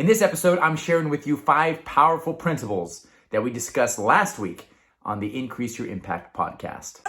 In this episode, I'm sharing with you 5 powerful principles that we discussed last week on the Increase Your Impact podcast.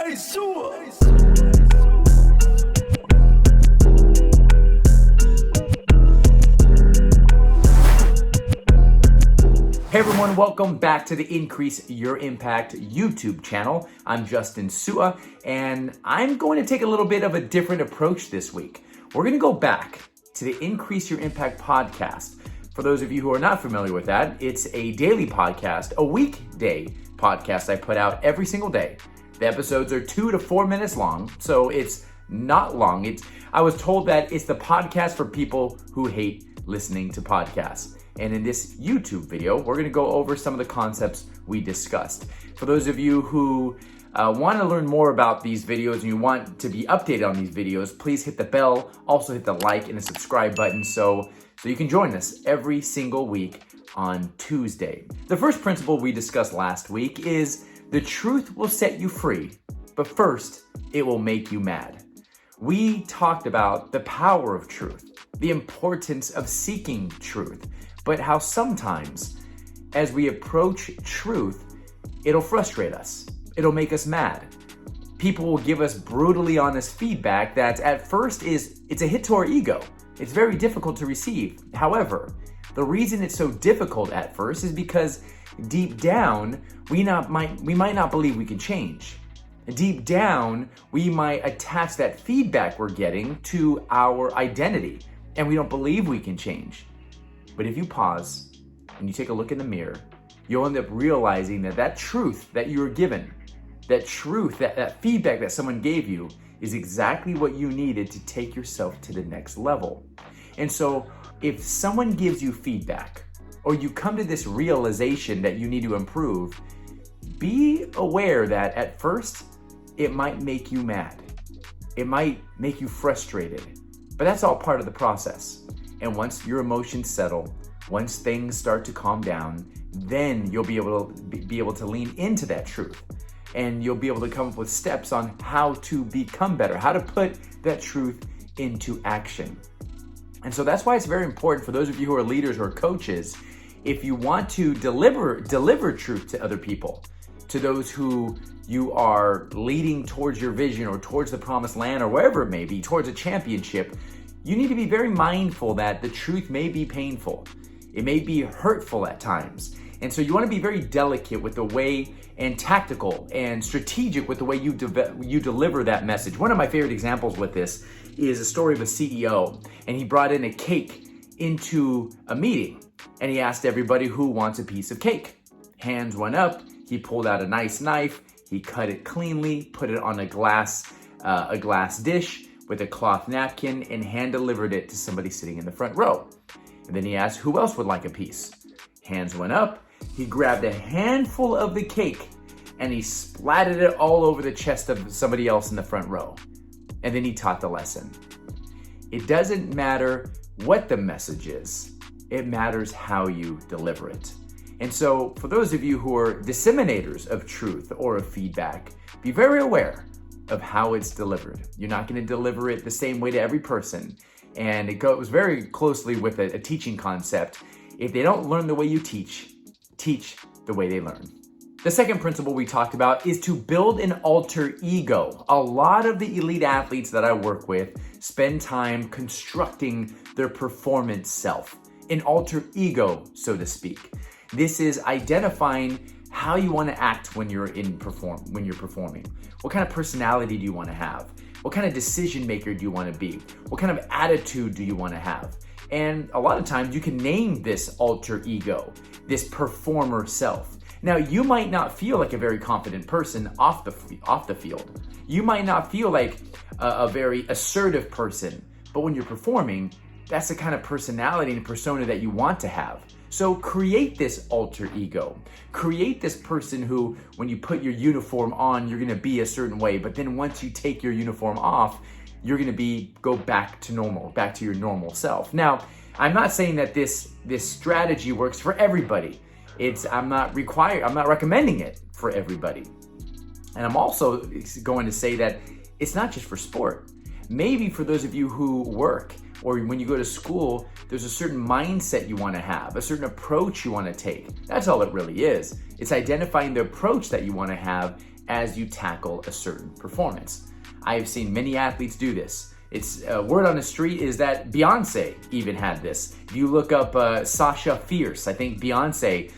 Hey everyone, welcome back to the Increase Your Impact YouTube channel. I'm Justin Sua, and I'm going to take a little bit of a different approach this week. We're going to go back to the Increase Your Impact podcast. For those of you who are not familiar with that, it's a daily podcast, a weekday podcast I put out every single day. The episodes are 2 to 4 minutes long, so it's not long. I was told that it's the podcast for people who hate listening to podcasts. And in this YouTube video, we're going to go over some of the concepts we discussed. For those of you who want to learn more about these videos and you want to be updated on these videos, please hit the bell, also hit the like and the subscribe button so you can join us every single week on Tuesday. The first principle we discussed last week is the truth will set you free, but first it will make you mad. We talked about the power of truth, the importance of seeking truth, but how sometimes as we approach truth, it'll frustrate us. It'll make us mad. People will give us brutally honest feedback that at first it's a hit to our ego. It's very difficult to receive. However, the reason it's so difficult at first is because deep down, we might not believe we can change. Deep down, we might attach that feedback we're getting to our identity, and we don't believe we can change. But if you pause and you take a look in the mirror, you'll end up realizing that truth that you were given, that truth, that feedback that someone gave you is exactly what you needed to take yourself to the next level. And so if someone gives you feedback or you come to this realization that you need to improve, be aware that at first it might make you mad. It might make you frustrated, but that's all part of the process. And once your emotions settle, once things start to calm down, then you'll be able to lean into that truth. And you'll be able to come up with steps on how to become better, how to put that truth into action. And so that's why it's very important for those of you who are leaders or coaches, if you want to deliver truth to other people, to those who you are leading towards your vision or towards the promised land or wherever it may be, towards a championship, you need to be very mindful that the truth may be painful. It may be hurtful at times. And so you want to be very delicate with the way and tactical and strategic with the way you deliver that message. One of my favorite examples with this is a story of a CEO, and he brought in a cake into a meeting, and he asked everybody who wants a piece of cake. Hands went up. He pulled out a nice knife. He cut it cleanly, put it on a glass dish with a cloth napkin, and hand delivered it to somebody sitting in the front row. And then he asked who else would like a piece. Hands went up. He grabbed a handful of the cake and he splattered it all over the chest of somebody else in the front row. And then he taught the lesson. It doesn't matter what the message is. It matters how you deliver it. And so for those of you who are disseminators of truth or of feedback, be very aware of how it's delivered. You're not going to deliver it the same way to every person. And it goes very closely with a teaching concept. If they don't learn the way you teach the way they learn. The second principle we talked about is to build an alter ego. A lot of the elite athletes that I work with spend time constructing their performance self, an alter ego, so to speak. This is identifying how you want to act when you're performing. What kind of personality do you want to have? What kind of decision maker do you want to be? What kind of attitude do you want to have? And a lot of times you can name this alter ego, this performer self. Now, you might not feel like a very confident person off the field. You might not feel like a very assertive person, but when you're performing, that's the kind of personality and persona that you want to have. So create this alter ego. Create this person who, when you put your uniform on, you're gonna be a certain way, but then once you take your uniform off, you're gonna go back to normal, back to your normal self. Now, I'm not saying that this strategy works for everybody. I'm not recommending it for everybody. And I'm also going to say that it's not just for sport. Maybe for those of you who work or when you go to school, there's a certain mindset you want to have, a certain approach you want to take. That's all it really is. It's identifying the approach that you want to have as you tackle a certain performance. I have seen many athletes do this. It's word on the street is that Beyonce even had this. If you look up Sasha Fierce, I think Beyonce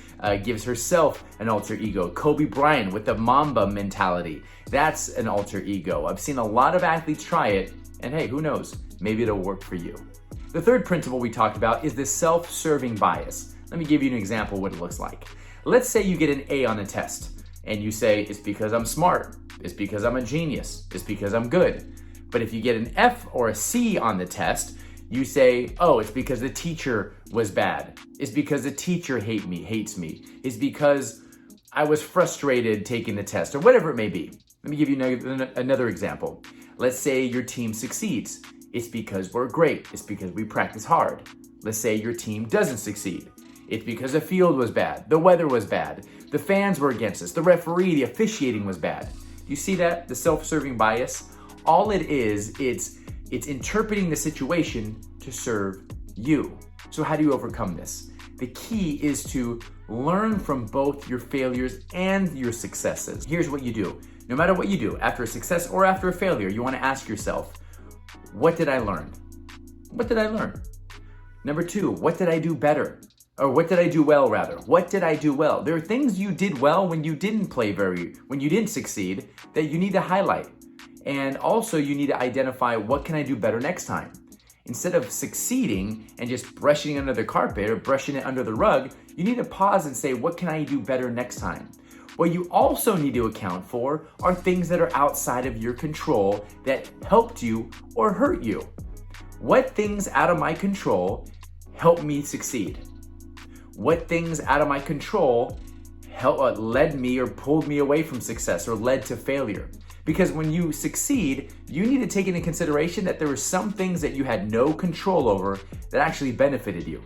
gives herself an alter ego. Kobe Bryant with the Mamba mentality, that's an alter ego. I've seen a lot of athletes try it, and hey, who knows? Maybe it'll work for you. The third principle we talked about is the self-serving bias. Let me give you an example of what it looks like. Let's say you get an A on a test, and you say, it's because I'm smart, it's because I'm a genius, it's because I'm good. But if you get an F or a C on the test, you say, oh, it's because the teacher was bad. It's because the teacher hates me. It's because I was frustrated taking the test, or whatever it may be. Let me give you another example. Let's say your team succeeds. It's because we're great. It's because we practice hard. Let's say your team doesn't succeed. It's because the field was bad, the weather was bad, the fans were against us, the referee, the officiating was bad. You see that? The self-serving bias? All it is, it's interpreting the situation to serve you. So how do you overcome this? The key is to learn from both your failures and your successes. Here's what you do. No matter what you do, after a success or after a failure, you want to ask yourself, what did I learn? What did I learn? Number two, what did I do better? Or what did I do well, rather? What did I do well? There are things you did well when you didn't when you didn't succeed that you need to highlight. And also you need to identify, what can I do better next time? Instead of succeeding and just brushing it under the carpet or brushing it under the rug, you need to pause and say, what can I do better next time? What you also need to account for are things that are outside of your control that helped you or hurt you. What things out of my control helped me succeed? What things out of my control led me or pulled me away from success or led to failure? Because when you succeed, you need to take into consideration that there were some things that you had no control over that actually benefited you.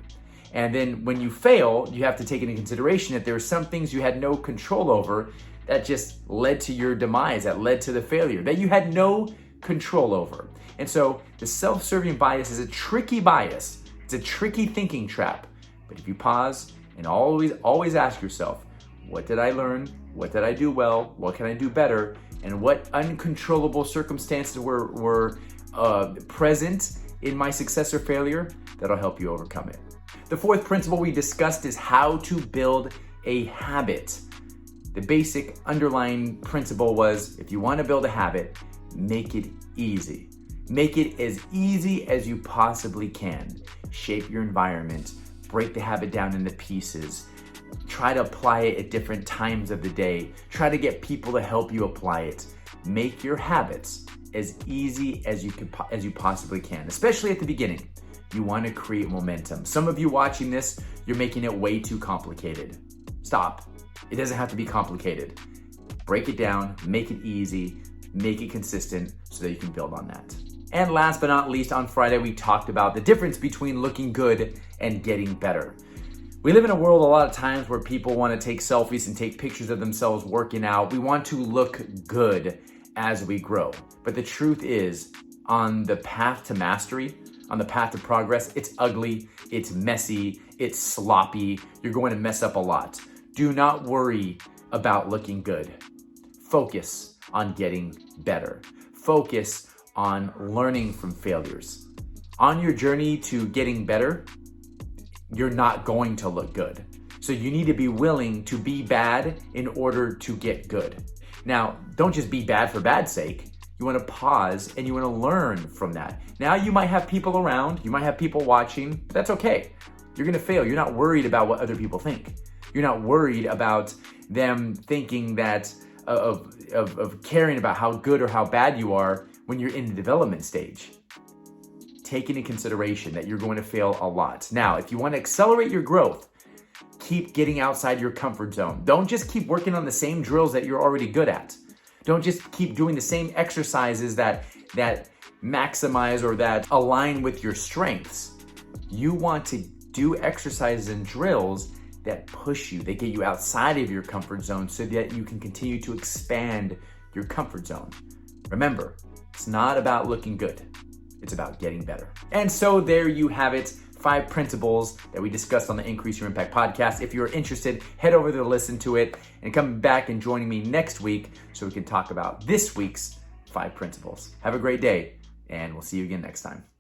And then when you fail, you have to take into consideration that there are some things you had no control over that just led to your demise, that led to the failure, that you had no control over. And so the self-serving bias is a tricky bias. It's a tricky thinking trap. But if you pause and always ask yourself, what did I learn? What did I do well? What can I do better? And what uncontrollable circumstances were present in my success or failure, that'll help you overcome it. The fourth principle we discussed is how to build a habit. The basic underlying principle was, if you want to build a habit, make it easy. Make it as easy as you possibly can. Shape your environment, break the habit down into pieces. Try to apply it at different times of the day. Try to get people to help you apply it. Make your habits as easy as you possibly can, especially at the beginning. You want to create momentum. Some of you watching this, you're making it way too complicated. Stop. It doesn't have to be complicated. Break it down, make it easy, make it consistent so that you can build on that. And last but not least, on Friday, we talked about the difference between looking good and getting better. We live in a world a lot of times where people want to take selfies and take pictures of themselves working out. We want to look good as we grow. But the truth is, on the path to mastery, on the path to progress, it's ugly, it's messy, it's sloppy. You're going to mess up a lot. Do not worry about looking good. Focus on getting better. Focus on learning from failures. On your journey to getting better, you're not going to look good. So you need to be willing to be bad in order to get good. Now, don't just be bad for bad's sake. You want to pause and you want to learn from that. Now you might have people around, you might have people watching, but that's okay. You're going to fail. You're not worried about what other people think. You're not worried about them thinking that of caring about how good or how bad you are when you're in the development stage. Take into consideration that you're going to fail a lot. Now, if you want to accelerate your growth, keep getting outside your comfort zone. Don't just keep working on the same drills that you're already good at. Don't just keep doing the same exercises that maximize or that align with your strengths. You want to do exercises and drills that push you, that get you outside of your comfort zone so that you can continue to expand your comfort zone. Remember, it's not about looking good. It's about getting better. And so there you have it. 5 principles that we discussed on the Increase Your Impact podcast. If you're interested, head over there to listen to it and come back and join me next week so we can talk about this week's 5 principles. Have a great day, and we'll see you again next time.